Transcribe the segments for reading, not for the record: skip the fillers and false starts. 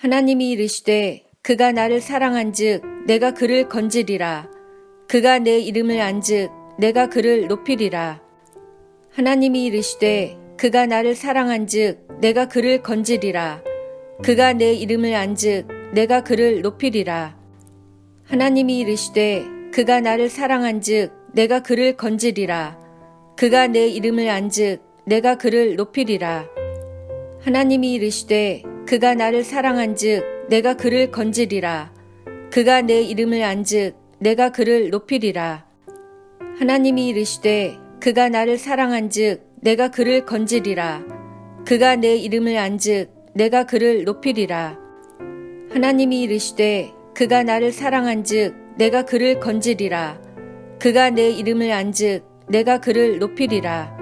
하나님이 이르시되 그가 나를 사랑한즉 내가 그를 건지리라. 그가 내 이름을 안즉 내가 그를 높이리라. 하나님이 이르시되 그가 나를 사랑한즉 내가 그를 건지리라. 그가 내 이름을 안즉 내가 그를 높이리라. 하나님이 이르시되 그가 나를 사랑한즉 내가 그를 건지리라. 그가 내 이름을 안즉 내가 그를 높이리라. 하나님이 이르시되 그가 나를 사랑한즉 내가 그를 건지리라. 그가 내 이름을 안즉 내가 그를 높이리라. 하나님이 이르시되 그가 나를 사랑한즉 내가 그를 건지리라. 그가 내 이름을 안즉 내가 그를 높이리라. 하나님이 이르시되 그가 나를 사랑한즉 내가 그를 건지리라. 그가 내 이름을 안즉 내가 그를 높이리라.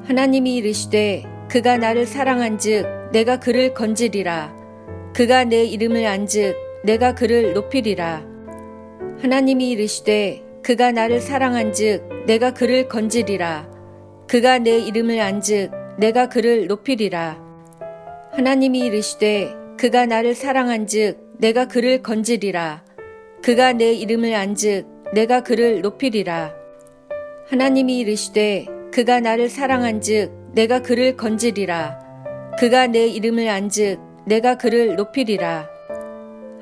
하나님이 이르시되 그가 나를 사랑한즉 내가 그를 건지리라. 그가 내 이름을 안즉 내가 그를 높이리라. 하나님이 이르시되 그가 나를 사랑한즉 내가 그를 건지리라. 그가 내 이름을 안즉 내가 그를 높이리라. 하나님이 이르시되 그가 나를 사랑한즉 내가 그를 건지리라. 그가 내 이름을 안즉 내가 그를 높이리라. 하나님이 이르시되 그가 나를 사랑한즉 내가 그를 건지리라. 그가 내 이름을 안즉 내가 그를 높이리라.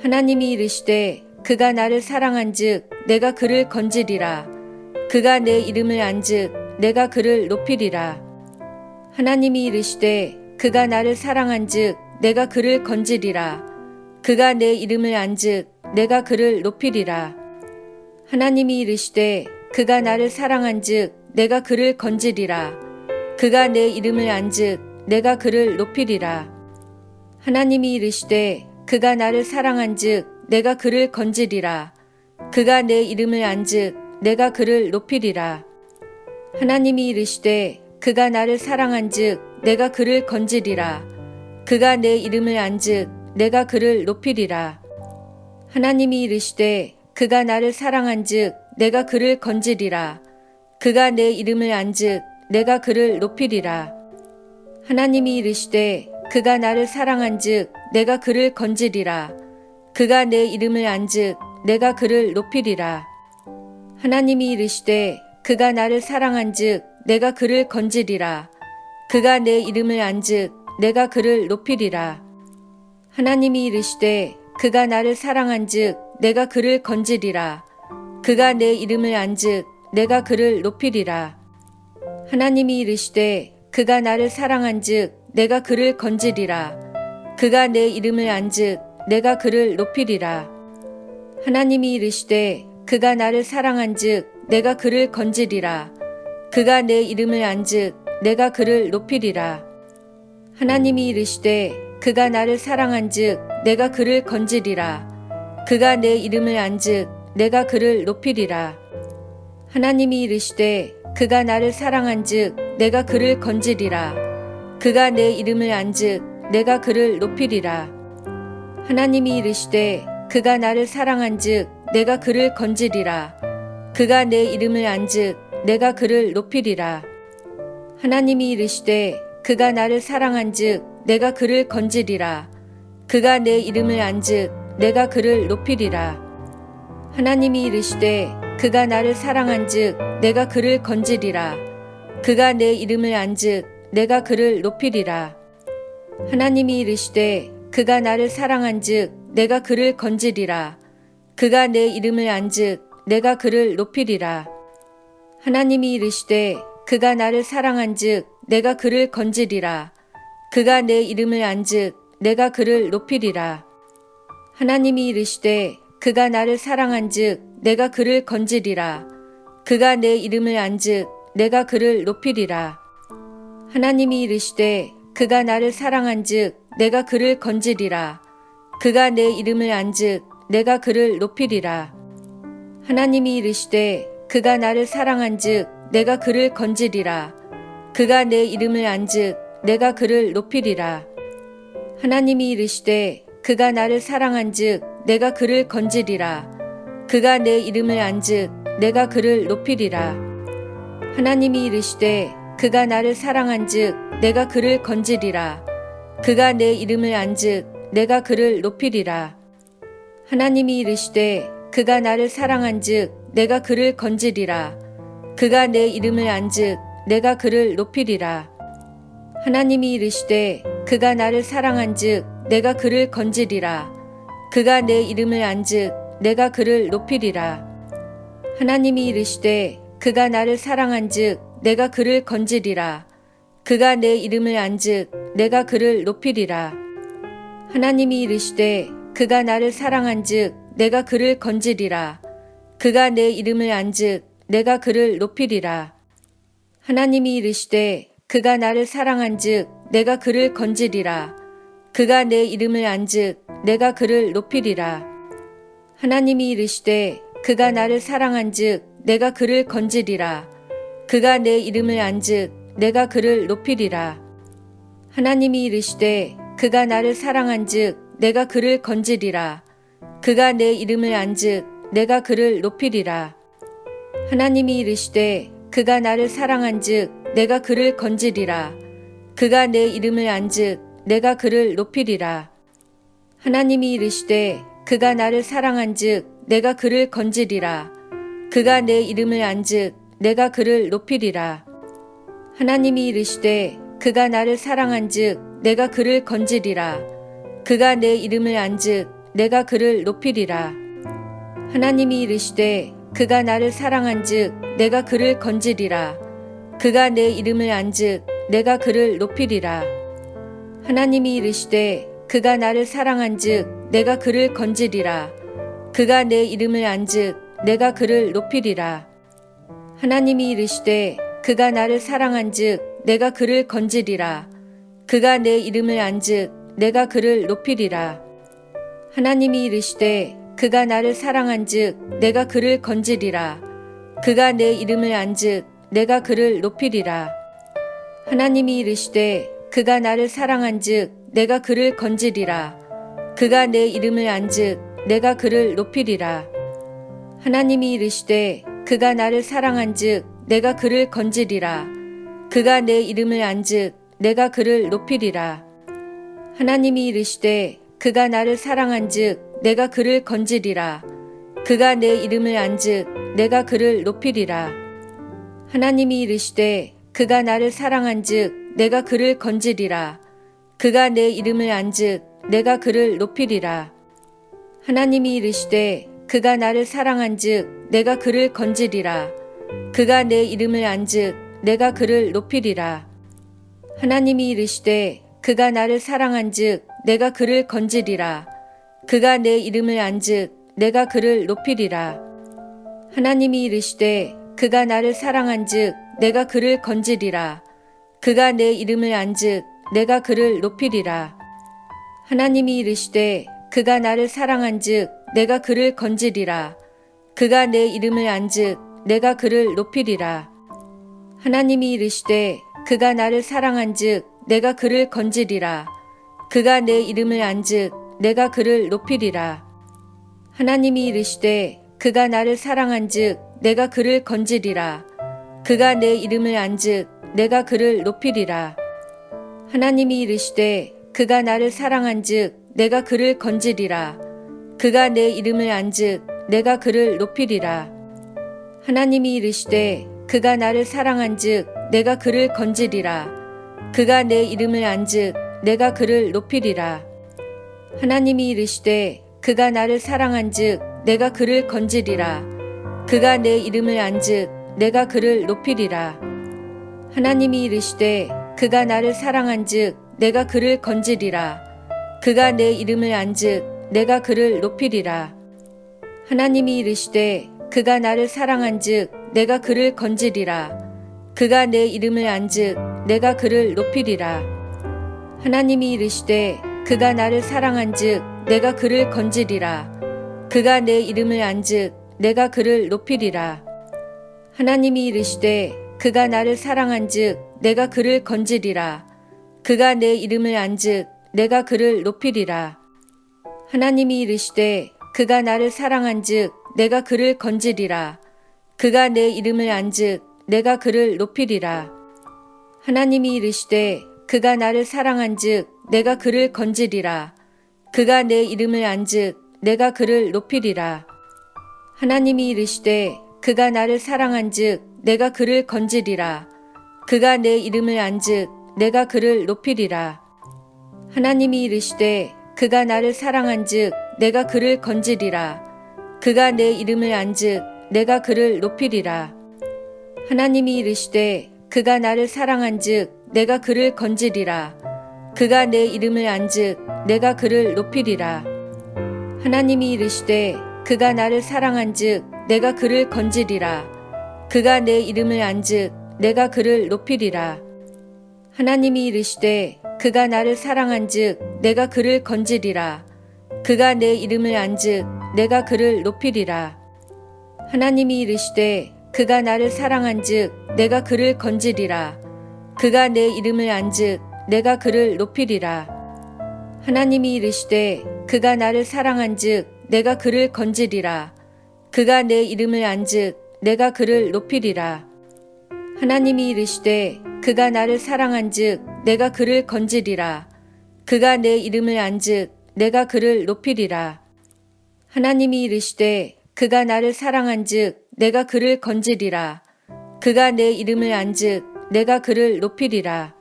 하나님이 이르시되 그가 나를 사랑한즉 내가 그를 건지리라. 그가 내 이름을 안즉 내가 그를 높이리라. 하나님이 이르시되 그가 나를 사랑한즉 내가 그를 건지리라. 그가 내 이름을 안즉 내가 그를 높이리라. 하나님이 이르시되 그가 나를 사랑한즉 내가 그를 건지리라. 그가 내 이름을 안즉 내가 그를 높이리라. 하나님이 이르시되 그가 나를 사랑한즉 내가 그를 건지리라. 그가 내 이름을 안즉 내가 그를 높이리라. 하나님이 이르시되 그가 나를 사랑한즉 내가 그를 건지리라. 그가 내 이름을 안즉 내가 그를 높이리라. 하나님이 이르시되 그가 나를 사랑한즉 내가 그를 건지리라. 그가 내 이름을 안즉 내가 그를 높이리라. 하나님이 이르시되 그가 나를 사랑한즉 내가 그를 건지리라. 그가 내 이름을 안즉 내가 그를 높이리라. 하나님이 이르시되 그가 나를 사랑한즉 내가 그를 건지리라. 그가 내 이름을 안즉 내가 그를 높이리라. 하나님이 이르시되 그가 나를 사랑한즉 내가 그를 건지리라. 그가 내 이름을 안즉 내가 그를 높이리라. 하나님이 이르시되 그가 나를 사랑한즉 내가 그를 건지리라. 그가 내 이름을 안즉 내가 그를 높이리라. 하나님이 이르시되 그가 나를 사랑한즉 내가 그를 건지리라. 그가 내 이름을 안즉 내가 그를 높이리라. 하나님이 이르시되 그가 나를 사랑한즉 내가 그를 건지리라. 그가 내 이름을 안즉 내가 그를 높이리라. 하나님이 이르시되 그가 나를 사랑한즉 내가 그를 건지리라. 그가 내 이름을 안즉 내가 그를 높이리라. 하나님이 이르시되 그가 나를 사랑한즉 내가 그를 건지리라. 그가 내 이름을 안즉 내가 그를 높이리라. 하나님이 이르시되 그가 나를 사랑한즉 내가 그를 건지리라. 그가 내 이름을 안즉 내가 그를 높이리라. 하나님이 이르시되 그가 나를 사랑한즉 내가 그를 건지리라. 그가 내 이름을 안즉 내가 그를 높이리라. 하나님이 이르시되 그가 나를 사랑한즉 내가 그를 건지리라. 그가 내 이름을 안즉 내가 그를 높이리라. 하나님이 이르시되 그가 나를 사랑한즉 내가 그를 건지리라. 그가 내 이름을 안즉 내가 그를 높이리라. 하나님이 이르시되 그가 나를 사랑한즉 내가 그를 건지리라. 그가 내 이름을 안즉 내가 그를 높이리라. 하나님이 이르시되 그가 나를 사랑한즉 내가 그를 건지리라. 그가 내 이름을 안즉 내가 그를 높이리라. 하나님이 이르시되 그가 나를 사랑한즉 내가 그를 건지리라. 그가 내 이름을 안즉 내가 그를 높이리라. 하나님이 이르시되 그가 나를 사랑한즉 내가 그를 건지리라. 그가 내 이름을 안즉 내가 그를 높이리라. 하나님이 이르시되 그가 나를 사랑한즉 내가 그를 건지리라. 그가 내 이름을 안즉 내가 그를 높이리라. 하나님이 이르시되 그가 나를 사랑한즉 내가 그를 건지리라. 그가 내 이름을 안즉 내가 그를 높이리라. 하나님이 이르시되 그가 나를 사랑한즉 내가 그를 건지리라. 그가 내 이름을 안즉 내가 그를 높이리라. 하나님이 이르시되 그가 나를 사랑한즉 내가 그를 건지리라. 그가 내 이름을 안즉 내가 그를 높이리라. 하나님이 이르시되 그가 나를 사랑한즉 내가 그를 건지리라. 그가 내 이름을 안즉 내가 그를 높이리라. 하나님이 이르시되 그가 나를 사랑한즉 내가 그를 건지리라. 그가 내 이름을 안즉 내가 그를 높이리라. 하나님이 이르시되 그가 나를 사랑한즉 내가 그를 건지리라. 그가 내 이름을 안즉 내가 그를 높이리라. 하나님이 이르시되 그가 나를 사랑한즉 내가 그를 건지리라. 그가 내 이름을 안즉 내가 그를 높이리라. 하나님이 이르시되 그가 나를 사랑한즉 내가 그를 건지리라. 그가 내 이름을 안즉 내가 그를 높이리라. 하나님이 이르시되 그가 나를 사랑한즉 내가 그를 건지리라. 그가 내 이름을 안즉 내가 그를 높이리라. 하나님이 이르시되 그가 나를 사랑한즉 내가 그를 건지리라. 그가 내 이름을 안즉 내가 그를 높이리라. 하나님이 이르시되 그가 나를 사랑한즉 내가 그를 건지리라. 그가 내 이름을 안즉 내가 그를 높이리라. 하나님이 이르시되 그가 나를 사랑한즉 내가 그를 건지리라. 그가 내 이름을 안즉 내가 그를 높이리라. 하나님이 이르시되 그가 나를 사랑한즉 내가 그를 건지리라. 그가 내 이름을 안즉 내가 그를 높이리라. 하나님이 이르시되 그가 나를 사랑한즉 내가 그를 건지리라. 그가 내 이름을 안즉 내가 그를 높이리라. 하나님이 이르시되 그가 나를 사랑한즉 내가 그를 건지리라. 그가 내 이름을 안즉 내가 그를 높이리라. 하나님이 이르시되 그가 나를 사랑한즉 내가 그를 건지리라. 그가 내 이름을 안즉 내가 그를 높이리라. 하나님이 이르시되 그가 나를 사랑한즉 내가 그를 건지리라. 그가 내 이름을 안즉 내가 그를 높이리라. 하나님이 이르시되 그가 나를 사랑한즉 내가 그를 건지리라. 그가 내 이름을 안즉 내가 그를 높이리라. 하나님이 이르시되 그가 나를 사랑한즉 내가 그를 건지리라. 그가 내 이름을 안즉 내가 그를 높이리라. 하나님이 이르시되 그가 나를 사랑한즉 내가 그를 건지리라. 그가 내 이름을 안즉 내가 그를 높이리라. 하나님이 이르시되 그가 나를 사랑한즉 내가 그를 건지리라. 그가 내 이름을 안즉 내가 그를 높이리라. 하나님이 이르시되 그가 나를 사랑한즉 내가 그를 건지리라. 그가 내 이름을 안즉 내가 그를 높이리라. 하나님이 이르시되 그가 나를 사랑한즉 내가 그를 건지리라. 그가 내 이름을 안즉 내가 그를 높이리라. 하나님이 이르시되 그가 나를 사랑한즉 내가 그를 건지리라. 그가 내 이름을 안즉 내가 그를 높이리라. 하나님이 이르시되 그가 나를 사랑한즉 내가 그를 건지리라. 그가 내 이름을 안즉 내가 그를 높이리라. 하나님이 이르시되 그가 나를 사랑한즉 내가 그를 건지리라. 그가 내 이름을 안즉 내가 그를 높이리라. 하나님이 이르시되 그가 나를 사랑한즉 내가 그를 건지리라. 그가 내 이름을 안즉 내가 그를 높이리라. 하나님이 이르시되 그가 나를 사랑한즉 내가 그를 건지리라. 그가 내 이름을 안즉 내가 그를 높이리라. 하나님이 이르시되 그가 나를 사랑한즉 내가 그를 건지리라. 그가 내 이름을 안즉 내가 그를 높이리라. 하나님이 이르시되 그가 나를 사랑한즉 내가 그를 건지리라. 그가 내 이름을 안즉 내가 그를 높이리라. 하나님이 이르시되 그가 나를 사랑한즉 내가 그를 건지리라. 그가 내 이름을 안즉 내가 그를 높이리라. 하나님이 이르시되 그가 나를 사랑한즉 내가 그를 건지리라. 그가 내 이름을 안즉 내가 그를 높이리라. 하나님이 이르시되 그가 나를 사랑한즉 내가 그를 건지리라. 그가 내 이름을 안즉 내가 그를 높이리라. 하나님이 이르시되 그가 나를 사랑한즉 내가 그를 건지리라. 그가 내 이름을 안즉 내가 그를 높이리라. 하나님이 이르시되 그가 나를 사랑한즉 내가 그를 건지리라. 그가 내 이름을 안즉 내가 그를 높이리라. 하나님이 이르시되 그가 나를 사랑한즉 내가 그를 건지리라. 그가 내 이름을 안즉 내가 그를 높이리라. 하나님이 이르시되 그가 나를 사랑한즉 내가 그를 건지리라. 그가 내 이름을 안즉 내가 그를 높이리라. 하나님이 이르시되 그가 나를 사랑한즉 내가 그를 건지리라. 그가 내 이름을 안즉 내가 그를 높이리라. 하나님이 이르시되 그가 나를 사랑한즉 내가 그를 건지리라. 그가 내 이름을 안즉 내가 그를 높이리라. 하나님이 이르시되 그가 나를 사랑한즉 내가 그를 건지리라. 그가 내 이름을 안즉 내가 그를 높이리라. 하나님이 이르시되 그가 나를 사랑한즉 내가 그를 건지리라. 그가 내 이름을 안즉 내가 그를 높이리라. 하나님이 이르시되 그가 나를 사랑한즉 내가 그를 건지리라. 그가 내 이름을 안즉 내가 그를 높이리라.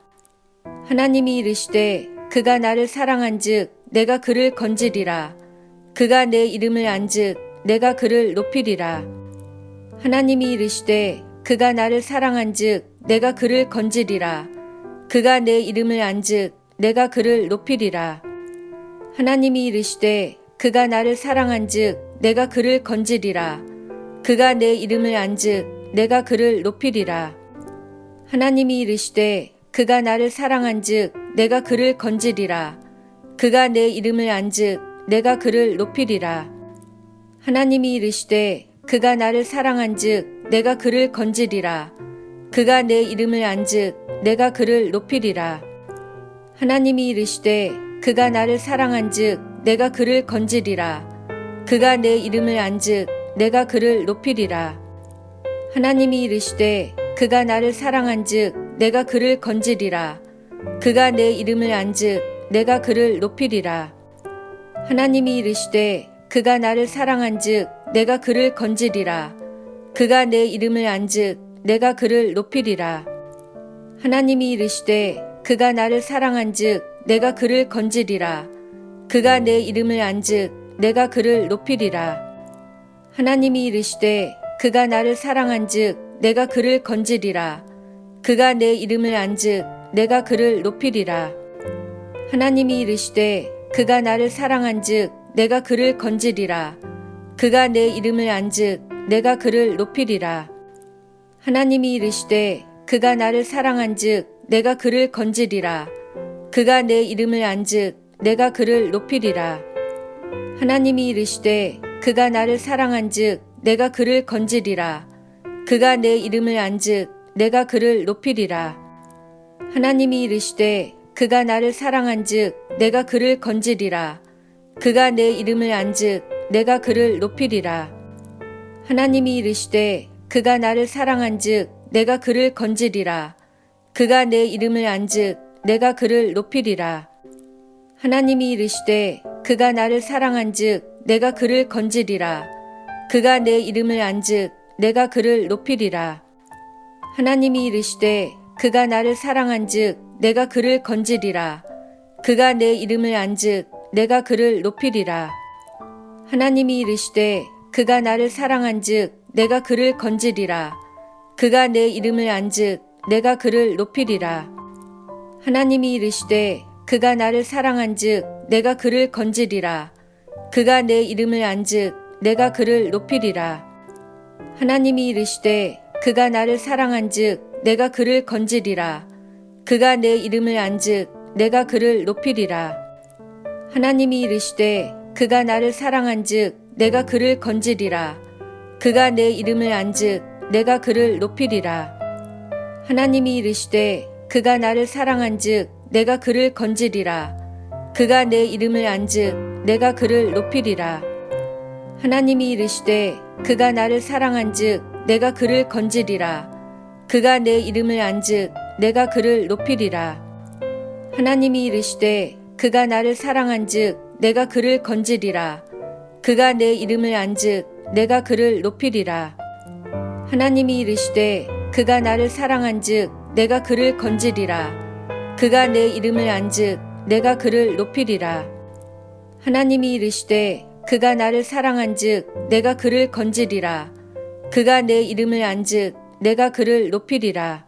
하나님이 이르시되 그가 나를 사랑한즉 내가 그를 건지리라. 그가 내 이름을 안즉 내가 그를 높이리라. 하나님이 이르시되 그가 나를 사랑한즉 내가 그를 건지리라. 그가 내 이름을 안즉 내가 그를 높이리라. 하나님이 이르시되 그가 나를 사랑한즉 내가 그를 건지리라. 그가 내 이름을 안즉 내가 그를 높이리라. 하나님이 이르시되 그가 나를 사랑한즉 내가 그를 건지리라. 그가 내 이름을 안즉 내가 그를 높이리라. 하나님이 이르시되 그가 나를 사랑한즉 내가 그를 건지리라. 그가 내 이름을 안즉 내가 그를 높이리라. 하나님이 이르시되 그가 나를 사랑한즉 내가 그를 건지리라. 그가 내 이름을 안즉 내가 그를 높이리라. 하나님이 이르시되 그가 나를 사랑한즉 내가 그를 건지리라. 그가 내 이름을 안즉 내가 그를 높이리라. 하나님이 이르시되 그가 나를 사랑한즉 내가 그를 건지리라. 그가 내 이름을 안즉 내가 그를 높이리라. 하나님이 이르시되 그가 나를 사랑한즉 내가 그를 건지리라. 그가 내 이름을 안즉 내가 그를 높이리라. 하나님이 이르시되 그가 나를 사랑한즉 내가 그를 건지리라. 그가 내 이름을 안즉 내가 그를 높이리라. 하나님이 이르시되 그가 나를 사랑한즉 내가 그를 건지리라. 그가 내 이름을 안즉 내가 그를 높이리라. 하나님이 이르시되 그가 나를 사랑한즉 내가 그를 건지리라. 그가 내 이름을 안즉 내가 그를 높이리라. 하나님이 이르시되 그가 나를 사랑한즉 내가 그를 건지리라. 그가 내 이름을 안즉 내가 그를 높이리라. 하나님이 이르시되 그가 나를 사랑한즉 내가 그를 건지리라. 그가 내 이름을 안즉 내가 그를 높이리라. 하나님이 이르시되 그가 나를 사랑한즉 내가 그를 건지리라. 그가 내 이름을 안즉 내가 그를 높이리라. 하나님이 이르시되 그가 나를 사랑한즉 내가 그를 건지리라. 그가 내 이름을 안즉 내가 그를 높이리라. 하나님이 이르시되 그가 나를 사랑한즉 내가 그를 건지리라. 그가 내 이름을 안즉 내가 그를 높이리라. 하나님이 이르시되 그가 나를 사랑한즉 내가 그를 건지리라. 그가 내 이름을 안즉 내가 그를 높이리라. 하나님이 이르시되 그가 나를 사랑한즉 내가 그를 건지리라. 그가 내 이름을 안즉 내가 그를 높이리라. 하나님이 이르시되 그가 나를 사랑한즉 내가 그를 건지리라. 그가 내 이름을 안즉 내가 그를 높이리라. 하나님이 이르시되 그가 나를 사랑한즉 내가 그를 건지리라. 그가 내 이름을 안즉 내가 그를 높이리라. 하나님이 이르시되 그가 나를 사랑한즉 내가 그를 건지리라. 그가 내 이름을 안즉 내가 그를 높이리라. 하나님이 이르시되 그가 나를 사랑한즉 내가 그를 건지리라. 그가 내 이름을 안즉 내가 그를 높이리라. 하나님이 이르시되 그가 나를 사랑한즉 내가 그를 건지리라. 그가 내 이름을 안즉 내가 그를 높이리라. 하나님이 이르시되 그가 나를 사랑한즉 내가 그를 건지리라. 그가 내 이름을 안즉 내가 그를 높이리라. 하나님이 이르시되 그가 나를 사랑한즉 내가 그를 건지리라. 그가 내 이름을 안즉 내가 그를 높이리라.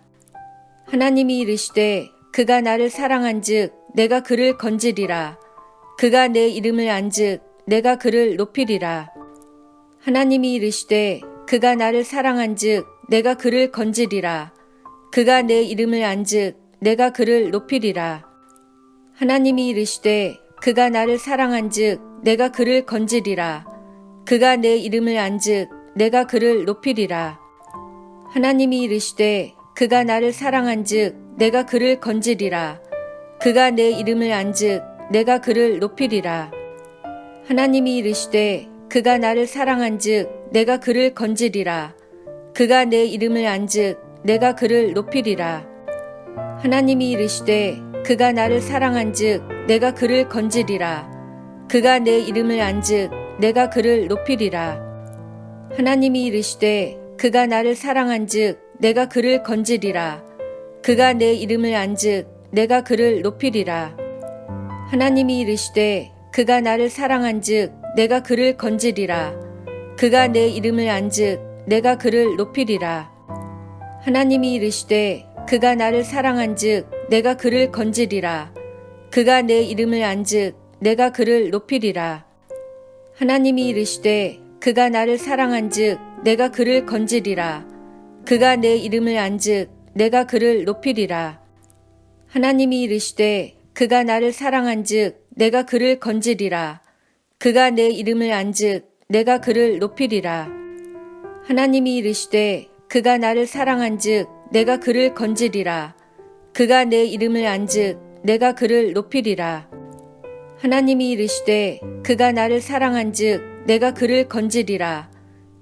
하나님이 이르시되 그가 나를 사랑한즉 내가 그를 건지리라. 그가 내 이름을 안즉 내가 그를 높이리라. 하나님이 이르시되 그가 나를 사랑한즉 내가 그를 건지리라. 그가 내 이름을 안즉 내가 그를 높이리라. 하나님이 이르시되 그가 나를 사랑한즉 내가 그를 건지리라. 그가 내 이름을 안즉 내가 그를 높이리라. 하나님이 이르시되 그가 나를 사랑한즉 내가 그를 건지리라. 그가 내 이름을 안즉 내가 그를 높이리라. 하나님이 이르시되 그가 나를 사랑한즉 내가 그를 건지리라. 그가 내 이름을 안즉 내가 그를 높이리라. 하나님이 이르시되 그가 나를 사랑한즉 내가 그를 건지리라. 그가 내 이름을 안즉 내가 그를 높이리라. 하나님이 이르시되 그가 나를 사랑한즉 내가 그를 건지리라. 그가 내 이름을 안즉 내가 그를 높이리라. 하나님이 이르시되 그가 나를 사랑한즉 내가 그를 건지리라. 그가 내 이름을 안즉 내가 그를 높이리라. 하나님이 이르시되 그가 나를 사랑한즉 내가 그를 건지리라. 그가 내 이름을 안즉 내가 그를 높이리라. 하나님이 이르시되 그가 나를 사랑한즉 내가 그를 건지리라. 그가 내 이름을 안즉 내가 그를 높이리라. 하나님이 이르시되 그가 나를 사랑한즉 내가 그를 건지리라. 그가 내 이름을 안즉 내가 그를 높이리라. 하나님이 이르시되 그가 나를 사랑한즉 내가 그를 건지리라. 그가 내 이름을 안즉 내가 그를 높이리라. 하나님이 이르시되 그가 나를 사랑한즉 내가 그를 건지리라.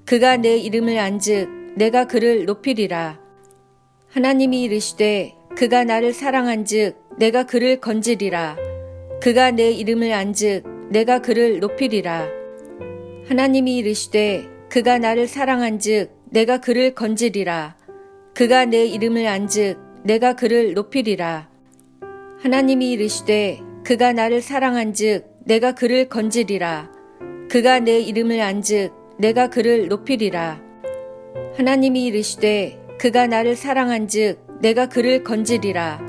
그가 내 이름을 안즉 내가 그를 높이리라. 하나님이 이르시되 그가 나를 사랑한즉 내가 그를 건지리라. 그가 내 이름을 안즉 내가 그를 높이리라. 하나님이 이르시되 그가 나를 사랑한즉 내가 그를 건지리라. 그가 내 이름을 안즉 내가 그를 높이리라. 하나님이 이르시되 그가 나를 사랑한즉 내가 그를 건지리라. 그가 내 이름을 안즉 내가 그를 높이리라. 하나님이 이르시되 그가 나를 사랑한즉 내가 그를 건지리라.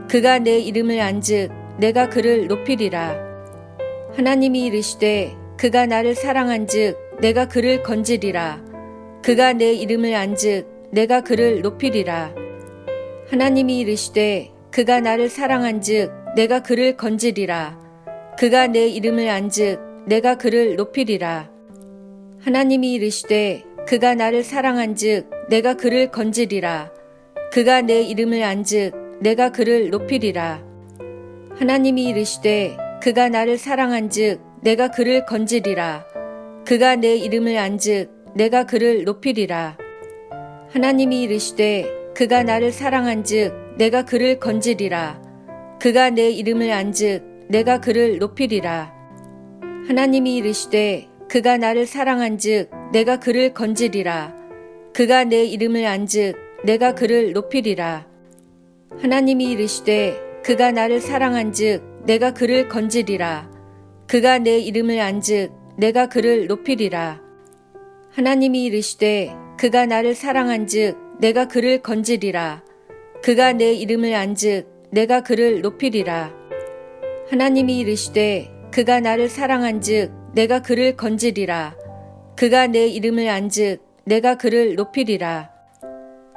그가 내 이름을 안즉 내가 그를 높이리라. 하나님이 이르시되 그가 나를 사랑한즉 내가 그를 건지리라. 그가 내 이름을 안즉 내가 그를 높이리라. 하나님이 이르시되 그가 나를 사랑한즉 내가 그를 건지리라. 그가 내 이름을 안즉 내가 그를 높이리라. 하나님이 이르시되 그가 나를 사랑한즉 내가 그를 건지리라. 그가 내 이름을 안즉 내가 그를 높이리라. 하나님이 이르시되 그가 나를 사랑한즉 내가 그를 건지리라. 그가 내 이름을 안즉 내가 그를 높이리라. 하나님이 이르시되 그가 나를 사랑한즉 내가 그를 건지리라. 그가 내 이름을 안즉 내가 그를 높이리라. 하나님이 이르시되 그가 나를 사랑한즉 내가 그를 건지리라. 그가 내 이름을 안즉 내가 그를 높이리라. 하나님이 이르시되 그가 나를 사랑한즉 내가 그를 건지리라. 그가 내 이름을 안즉 내가 그를 높이리라. 하나님이 이르시되 그가 나를 사랑한즉 내가 그를 건지리라. 그가 내 이름을 안즉 내가 그를 높이리라. 하나님이 이르시되 그가 나를 사랑한즉 내가 그를 건지리라. 그가 내 이름을 안즉 내가 그를 높이리라.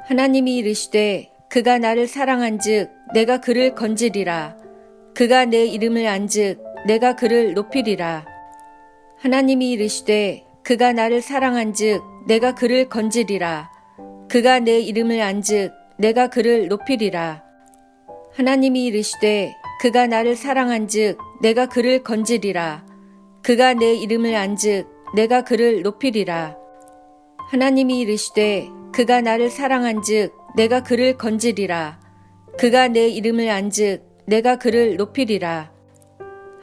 하나님이 이르시되 그가 나를 사랑한즉 내가 그를 건지리라. 그가 내 이름을 안즉 내가 그를 높이리라. 하나님이 이르시되 그가 나를 사랑한즉 내가 그를 건지리라. 그가 내 이름을 안즉 내가 그를 높이리라. 하나님이 이르시되 그가 나를 사랑한즉 내가 그를 건지리라. 그가 내 이름을 안즉 내가 그를 높이리라. 하나님이 이르시되 그가 나를 사랑한즉 내가 그를 건지리라. 그가 내 이름을 안즉 내가 그를 높이리라.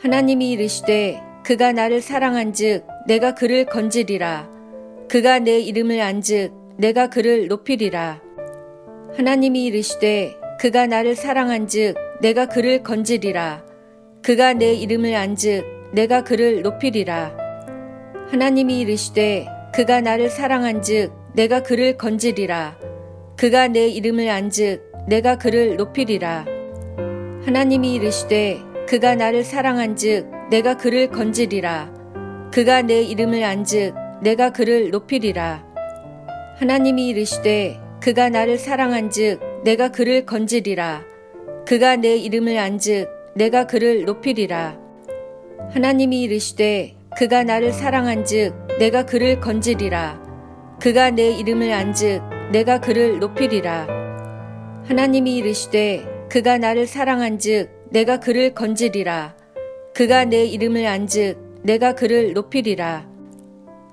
하나님이 이르시되 그가 나를 사랑한즉 내가 그를 건지리라. 그가 내 이름을 안즉 내가 그를 높이리라. 하나님이 이르시되 그가 나를 사랑한즉 내가 그를 건지리라. 그가 내 이름을 안즉 내가 그를 높이리라. 하나님이 이르시되 그가 나를 사랑한즉 내가 그를 건지리라. 그가 내 이름을 안즉 내가 그를 높이리라. 하나님이 이르시되 그가 나를 사랑한즉 내가 그를 건지리라. 그가 내 이름을 안즉 내가 그를 높이리라. 하나님이 이르시되 그가 나를 사랑한즉 내가 그를 건지리라. 그가 내 이름을 안즉 내가 그를 높이리라. 하나님이 이르시되 그가 나를 사랑한즉 내가 그를 건지리라. 그가 내 이름을 안즉 내가 그를 높이리라. 하나님이 이르시되 그가 나를 사랑한즉 내가 그를 건지리라. 그가 내 이름을 안즉 내가 그를 높이리라.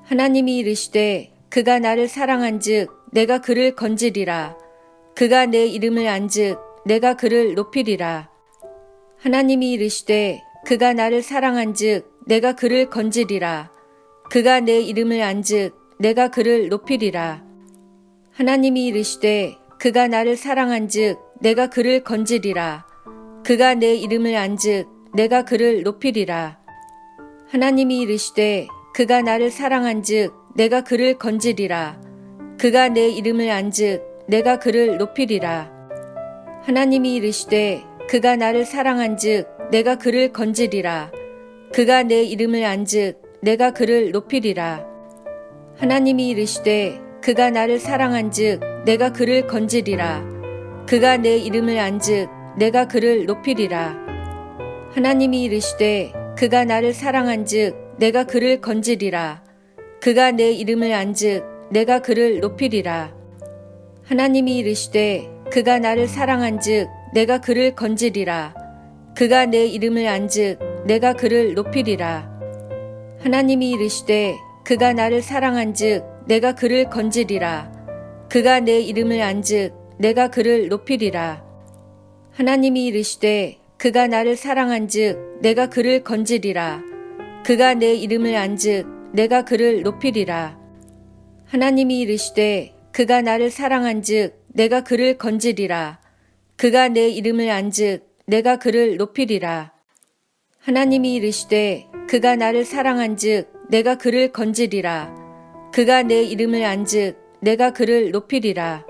하나님이 이르시되 그가 나를 사랑한즉 내가 그를 건지리라. 그가 내 이름을 안즉 내가 그를 높이리라. 하나님이 이르시되 그가 나를 사랑한즉 내가 그를 건지리라. 그가 내 이름을 안즉 내가 그를 높이리라. 하나님이 이르시되 그가 나를 사랑한즉 내가 그를 건지리라. 그가 내 이름을 안즉 내가 그를 높이리라. 하나님이 이르시되 그가 나를 사랑한즉 내가 그를 건지리라. 그가 내 이름을 안즉 내가 그를 높이리라. 하나님이 이르시되 그가 나를 사랑한즉 내가 그를 건지리라. 그가 내 이름을 안즉 내가 그를 높이리라. 하나님이 이르시되 그가 나를 사랑한즉 내가 그를 건지리라. 그가 내 이름을 안즉 내가 그를 높이리라. 하나님이 이르시되 그가 나를 사랑한즉 내가 그를 건지리라. 그가 내 이름을 안즉 내가 그를 높이리라. 하나님이 이르시되 그가 나를 사랑한즉 내가 그를 건지리라. 그가 내 이름을 안즉 내가 그를 높이리라. 하나님이 이르시되 그가 나를 사랑한즉 내가 그를 건지리라. 그가 내 이름을 안즉 내가 그를 높이리라. 하나님이 이르시되 그가 나를 사랑한즉 내가 그를 건지리라. 그가 내 이름을 안즉 내가 그를 높이리라. 하나님이 이르시되 그가 나를 사랑한즉 내가 그를 건지리라. 그가 내 이름을 안즉 내가 그를 높이리라. 하나님이 이르시되 그가 나를 사랑한즉 내가 그를 건지리라. 그가 내 이름을 안즉 내가 그를 높이리라.